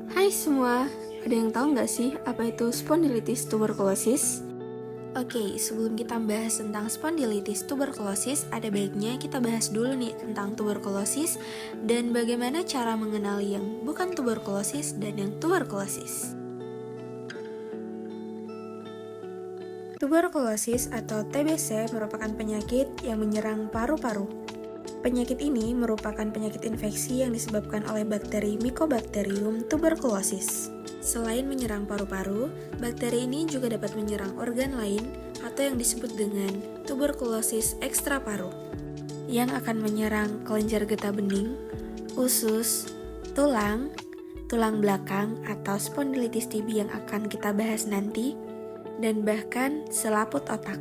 Hai semua, ada yang tahu nggak sih apa itu spondylitis tuberculosis? Oke, sebelum kita bahas tentang spondylitis tuberculosis, ada baiknya kita bahas dulu nih tentang tuberkulosis dan bagaimana cara mengenali yang bukan tuberkulosis dan yang tuberkulosis. Tuberkulosis atau TBC merupakan penyakit yang menyerang paru-paru. Penyakit ini merupakan penyakit infeksi yang disebabkan oleh bakteri Mycobacterium tuberculosis. Selain menyerang paru-paru, bakteri ini juga dapat menyerang organ lain atau yang disebut dengan tuberkulosis ekstraparu, yang akan menyerang kelenjar getah bening, usus, tulang, tulang belakang atau spondilitis TB yang akan kita bahas nanti, dan bahkan selaput otak.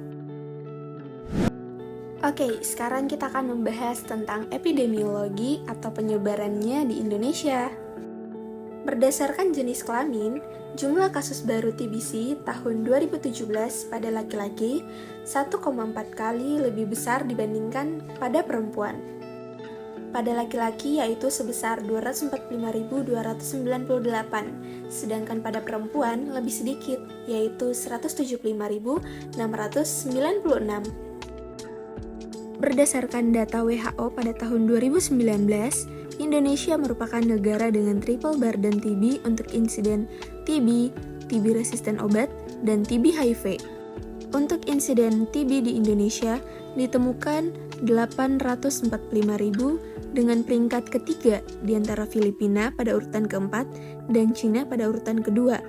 Oke, sekarang kita akan membahas tentang epidemiologi atau penyebarannya di Indonesia. Berdasarkan jenis kelamin, jumlah kasus baru TBC tahun 2017 pada laki-laki 1,4 kali lebih besar dibandingkan pada perempuan. Pada laki-laki yaitu sebesar 245.298, sedangkan pada perempuan lebih sedikit yaitu 175.696. Berdasarkan data WHO pada tahun 2019, Indonesia merupakan negara dengan triple burden TB untuk insiden TB, TB resisten obat, dan TB HIV. Untuk insiden TB di Indonesia ditemukan 845.000 dengan peringkat ketiga di antara Filipina pada urutan keempat dan Cina pada urutan kedua.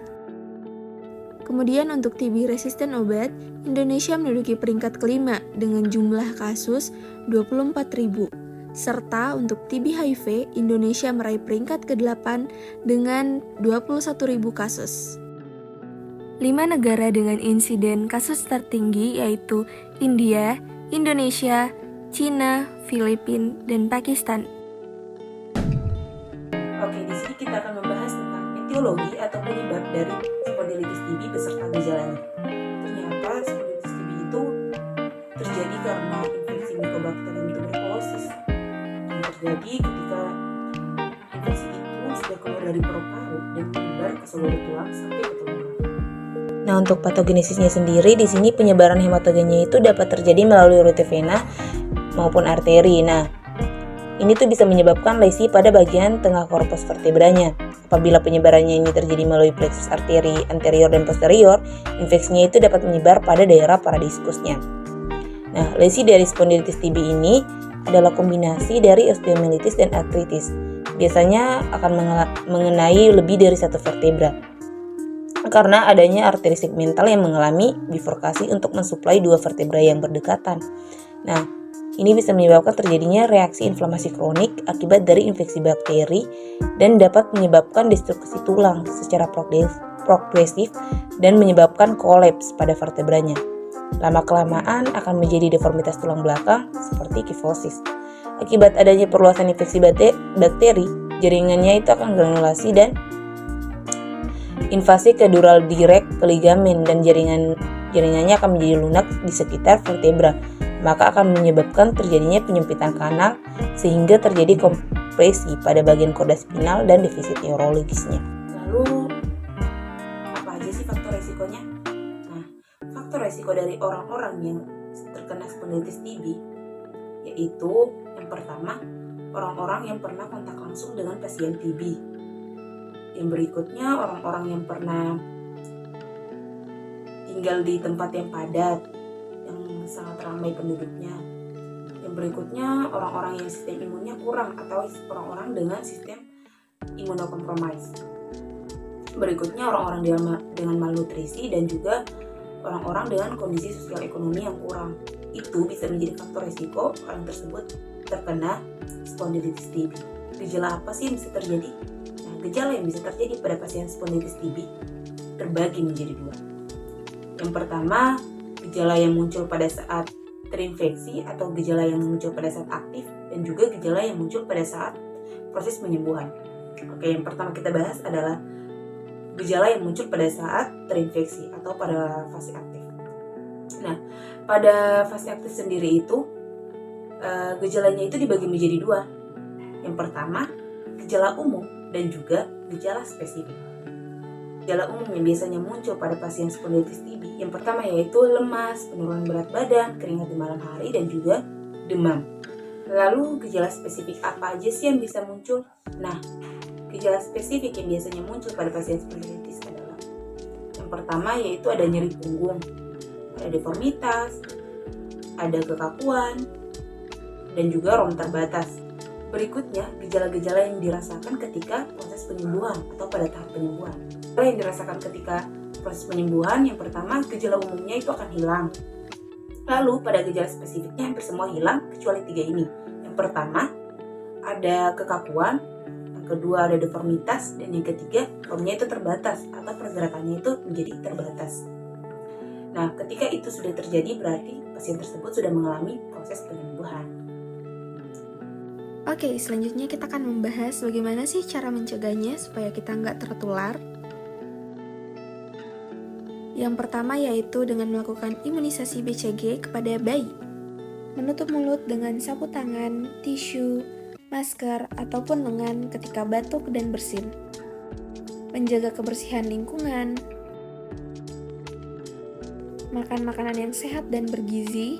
Kemudian untuk TB resisten obat, Indonesia menduduki peringkat kelima dengan jumlah kasus 24.000. Serta untuk TB HIV, Indonesia meraih peringkat ke-8 dengan 21.000 kasus. 5 negara dengan insiden kasus tertinggi yaitu India, Indonesia, Cina, Filipina, dan Pakistan. Oke, di sini kita akan membahas tentang etiologi atau penyebab dari spondilitis TB beserta gejalanya. Ternyata spondilitis TB itu terjadi karena infeksi Mycobacterium tuberculosis yang terjadi ketika infeksi itu sudah keluar dari paru-paru dan menyebar ke seluruh tulang sampai ke tulang belakang. Nah, untuk patogenesisnya sendiri, di sini penyebaran hematogennya itu dapat terjadi melalui rute vena maupun arteri. Nah, ini tuh bisa menyebabkan lesi pada bagian tengah korpus vertebranya. Apabila penyebarannya ini terjadi melalui plexus arteri anterior dan posterior, infeksinya itu dapat menyebar pada daerah paradiskusnya. Nah, lesi dari spondilitis TB ini adalah kombinasi dari osteomyelitis dan artritis. Biasanya akan mengenai lebih dari satu vertebra, karena adanya arteri segmental yang mengalami bifurkasi untuk mensuplai dua vertebra yang berdekatan. Nah, ini bisa menyebabkan terjadinya reaksi inflamasi kronik akibat dari infeksi bakteri dan dapat menyebabkan destruksi tulang secara progresif dan menyebabkan kolaps pada vertebranya. Lama-kelamaan akan menjadi deformitas tulang belakang seperti kifosis. Akibat adanya perluasan infeksi bakteri, jaringannya itu akan granulasi dan invasi ke dural direct ke ligamen dan jaringannya akan menjadi lunak di sekitar vertebra. Maka akan menyebabkan terjadinya penyempitan kanal sehingga terjadi kompresi pada bagian korda spinal dan defisit neurologisnya. Lalu, apa aja sih faktor resikonya? Nah, faktor resiko dari orang-orang yang terkena spondilitis TB yaitu yang pertama, orang-orang yang pernah kontak langsung dengan pasien TB. Yang berikutnya, orang-orang yang pernah tinggal di tempat yang padat, sangat ramai penduduknya. Yang berikutnya, orang-orang yang sistem imunnya kurang atau orang-orang dengan sistem imunokompromis. Berikutnya, orang-orang dengan malnutrisi dan juga orang-orang dengan kondisi sosial ekonomi yang kurang. Itu bisa menjadi faktor risiko orang tersebut terkena spondilitis TB. Gejala apa sih yang bisa terjadi? Nah, gejala yang bisa terjadi pada pasien spondilitis TB terbagi menjadi dua. Yang pertama, gejala yang muncul pada saat terinfeksi atau gejala yang muncul pada saat aktif dan juga gejala yang muncul pada saat proses penyembuhan. Oke, yang pertama kita bahas adalah gejala yang muncul pada saat terinfeksi atau pada fase aktif. Nah, pada fase aktif sendiri itu gejalanya itu dibagi menjadi dua. Yang pertama, gejala umum dan juga gejala spesifik. Gejala umum yang biasanya muncul pada pasien spondilitis TB yang pertama yaitu lemas, penurunan berat badan, keringat di malam hari, dan juga demam. Lalu gejala spesifik apa aja sih yang bisa muncul? Nah, gejala spesifik yang biasanya muncul pada pasien spondilitis adalah yang pertama yaitu ada nyeri punggung, ada deformitas, ada kekakuan, dan juga rom terbatas. Berikutnya, gejala-gejala yang dirasakan ketika proses penyembuhan atau pada tahap penyembuhan. Gejala yang dirasakan ketika proses penyembuhan, yang pertama gejala umumnya itu akan hilang. Lalu pada gejala spesifiknya hampir semua hilang kecuali 3 ini. Yang pertama ada kekakuan, yang kedua ada deformitas, dan yang ketiga romnya itu terbatas atau pergerakannya itu menjadi terbatas. Nah, ketika itu sudah terjadi berarti pasien tersebut sudah mengalami proses penyembuhan. Oke, selanjutnya kita akan membahas bagaimana sih cara mencegahnya supaya kita nggak tertular. Yang pertama yaitu dengan melakukan imunisasi BCG kepada bayi. Menutup mulut dengan sapu tangan, tisu, masker, ataupun lengan ketika batuk dan bersin. Menjaga kebersihan lingkungan. Makan makanan yang sehat dan bergizi.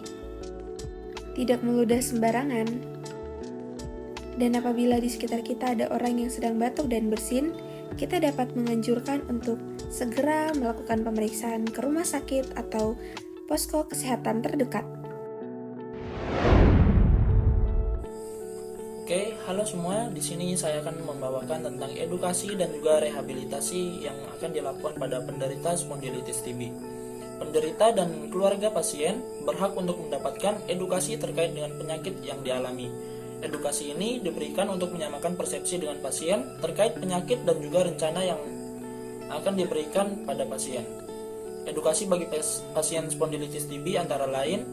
Tidak meludah sembarangan. Dan apabila di sekitar kita ada orang yang sedang batuk dan bersin, kita dapat menganjurkan untuk segera melakukan pemeriksaan ke rumah sakit atau posko kesehatan terdekat. Oke, halo semua. Di sini saya akan membawakan tentang edukasi dan juga rehabilitasi yang akan dilakukan pada penderita spondilitis TB. Penderita dan keluarga pasien berhak untuk mendapatkan edukasi terkait dengan penyakit yang dialami. Edukasi ini diberikan untuk menyamakan persepsi dengan pasien terkait penyakit dan juga rencana yang akan diberikan pada pasien. Edukasi bagi pasien spondilitis TB antara lain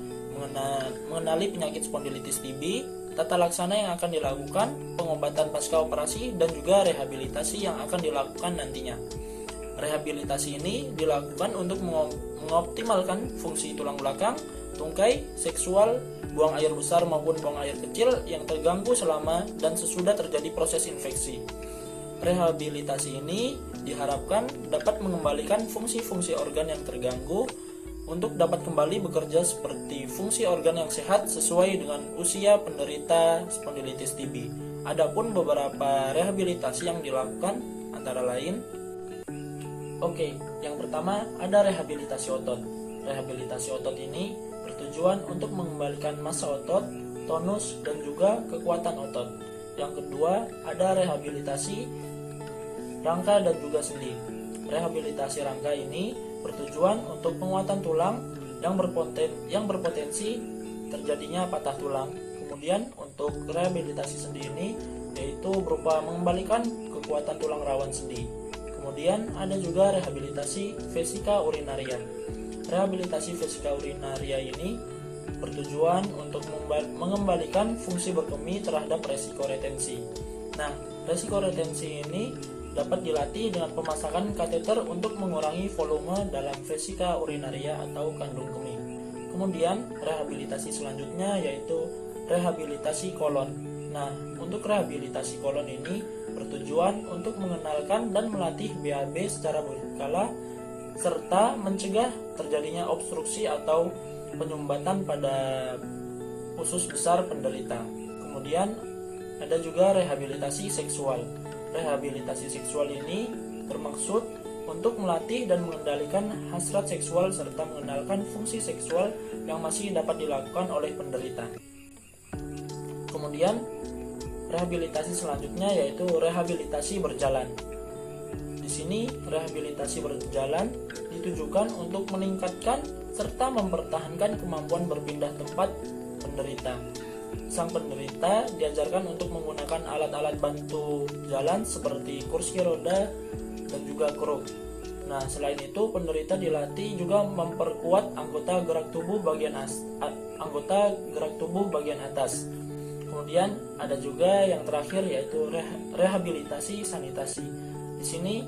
mengenali penyakit spondilitis TB, tata laksana yang akan dilakukan, pengobatan pasca operasi, dan juga rehabilitasi yang akan dilakukan nantinya. Rehabilitasi ini dilakukan untuk mengoptimalkan fungsi tulang belakang, tungkai, seksual, buang air besar maupun buang air kecil yang terganggu selama dan sesudah terjadi proses infeksi. Rehabilitasi ini diharapkan dapat mengembalikan fungsi-fungsi organ yang terganggu untuk dapat kembali bekerja seperti fungsi organ yang sehat sesuai dengan usia penderita spondilitis TB. Adapun beberapa rehabilitasi yang dilakukan antara lain, yang pertama ada rehabilitasi otot. Rehabilitasi otot ini bertujuan untuk mengembalikan massa otot, tonus, dan juga kekuatan otot. Yang kedua, ada rehabilitasi rangka dan juga sendi. Rehabilitasi rangka ini bertujuan untuk penguatan tulang yang berpotensi terjadinya patah tulang. Kemudian untuk rehabilitasi sendi ini yaitu berupa mengembalikan kekuatan tulang rawan sendi. Kemudian ada juga rehabilitasi vesika urinaria. Rehabilitasi vesika urinaria ini bertujuan untuk mengembalikan fungsi berkemih terhadap resiko retensi. Nah, resiko retensi ini dapat dilatih dengan pemasangan kateter untuk mengurangi volume dalam vesika urinaria atau kandung kemih. Kemudian, rehabilitasi selanjutnya yaitu rehabilitasi kolon. Nah, untuk rehabilitasi kolon ini bertujuan untuk mengenalkan dan melatih BAB secara berkala serta mencegah terjadinya obstruksi atau penyumbatan pada usus besar penderita. Kemudian ada juga rehabilitasi seksual. Rehabilitasi seksual ini bermaksud untuk melatih dan mengendalikan hasrat seksual serta mengenalkan fungsi seksual yang masih dapat dilakukan oleh penderita. Kemudian rehabilitasi selanjutnya yaitu rehabilitasi berjalan. Di sini rehabilitasi berjalan ditujukan untuk meningkatkan serta mempertahankan kemampuan berpindah tempat penderita. Sang penderita diajarkan untuk menggunakan alat-alat bantu jalan seperti kursi roda dan juga kruk. Nah, selain itu penderita dilatih juga memperkuat anggota gerak tubuh bagian atas. Kemudian ada juga yang terakhir yaitu rehabilitasi sanitasi. Di sini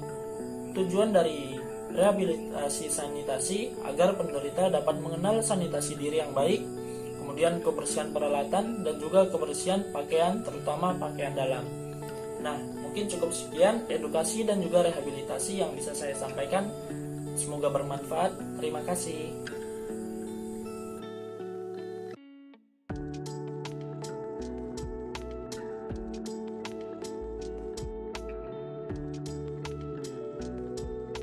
tujuan dari rehabilitasi sanitasi agar penderita dapat mengenal sanitasi diri yang baik, kemudian kebersihan peralatan dan juga kebersihan pakaian terutama pakaian dalam. Nah, mungkin cukup sekian edukasi dan juga rehabilitasi yang bisa saya sampaikan. Semoga bermanfaat. Terima kasih.